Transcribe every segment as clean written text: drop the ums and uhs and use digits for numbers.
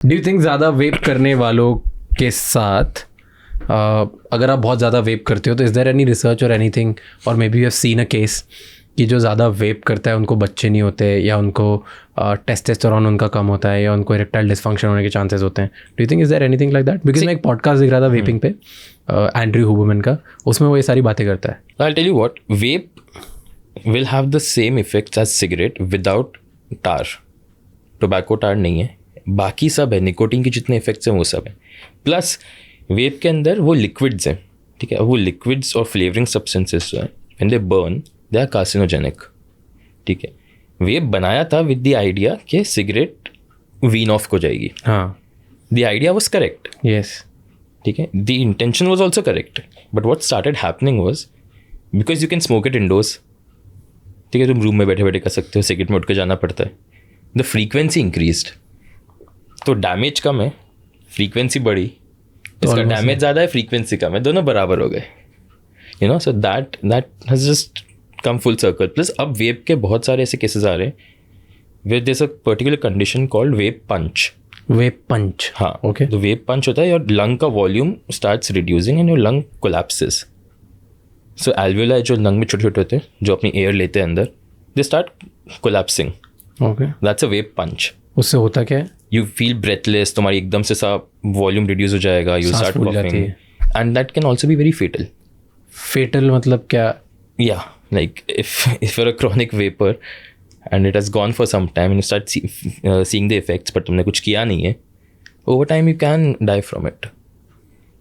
Do you think ज़्यादा वेप करने वालों के साथ अगर आप बहुत ज़्यादा वेप करते हो तो इज़ देयर एनी रिसर्च और एनीथिंग और may be you have seen a case कि जो ज़्यादा वेप करता है उनको बच्चे नहीं होते या उनको टेस्टोस्टेरोन उनका कम होता है या उनको इरेक्टाइल डिसफंक्शन होने के चांसेस होते हैं? Do you think is there anything like that? Because मैं एक पॉडकास्ट देख रहा था वेपिंग पे, एंड्रयू हुबरमैन का, उसमें वो ये सारी बातें करता है. I'll tell you what, vape will have the same effects as cigarette without tar. Tobacco tar नहीं है, बाकी सब है, निकोटीन के जितने इफेक्ट्स हैं वो सब है. प्लस वेप के अंदर वो लिक्विड्स हैं, ठीक है, वो लिक्विड्स और फ्लेवरिंग सब्सटेंसेस जो है when they burn they are carcinogenic. ठीक है, वेप बनाया था विद द आइडिया कि सिगरेट वीन ऑफ हो जाएगी. हाँ, the idea was correct. Yes, ठीक है, the intention was also correct, but what started happening was because you can smoke it indoors. ठीक है, तुम रूम में बैठे बैठे कर सकते हो, सिगरेट में उठ के जाना पड़ता है. द फ्रीक्वेंसी इंक्रीज्ड, तो डैमेज कम है, फ्रीक्वेंसी बढ़ी, इसका डैमेज ज़्यादा है, फ्रीक्वेंसी कम है, दोनों बराबर हो गए. You know, so that has just come full circle. Plus अब वेप के बहुत सारे ऐसे केसेस आ रहे हैं where there is a particular condition called vape punch. Vape punch, हाँ, ओके. तो वेप पंच होता है, योर लंग का volume starts reducing and your lung collapses. So alveoli जो लंग में छोटे छोटे होते हैं जो अपनी एयर लेते हैं अंदर, they start collapsing. Okay, that's a vape punch. उससे होता क्या है? यू फील ब्रेथलेस, तुम्हारी एकदम से सा वॉल्यूम रिड्यूस हो जाएगा, यू सांस स्टार्ट फूल जाती कॉफिंग, है. And that can also be very fatal. Fatal मतलब क्या? Yeah, like if you're a chronic vapor and it has gone for some time and you start seeing the effects but तुमने कुछ किया नहीं है, over time you can die from it.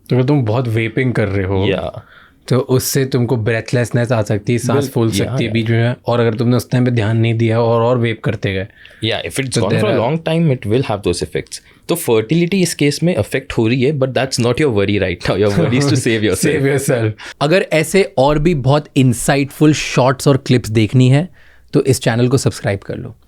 तो अगर तुम बहुत वेपिंग कर रहे हो, Yeah. तो उससे तुमको ब्रेथलेसनेस आ सकती है, सांस फूल सकती है yeah. बीच में, और अगर तुमने उस टाइम पे ध्यान नहीं दिया और वेप करते गए. Yeah, if it's So gone there for a are- long time it will have those effects. तो fertility इस केस में affect हो रही है, but that's not your worry right now. Your worry is to save yourself. Save yourself. अगर ऐसे और भी बहुत इंसाइटफुल शॉर्ट्स और क्लिप्स देखनी है तो इस चैनल को सब्सक्राइब कर लो.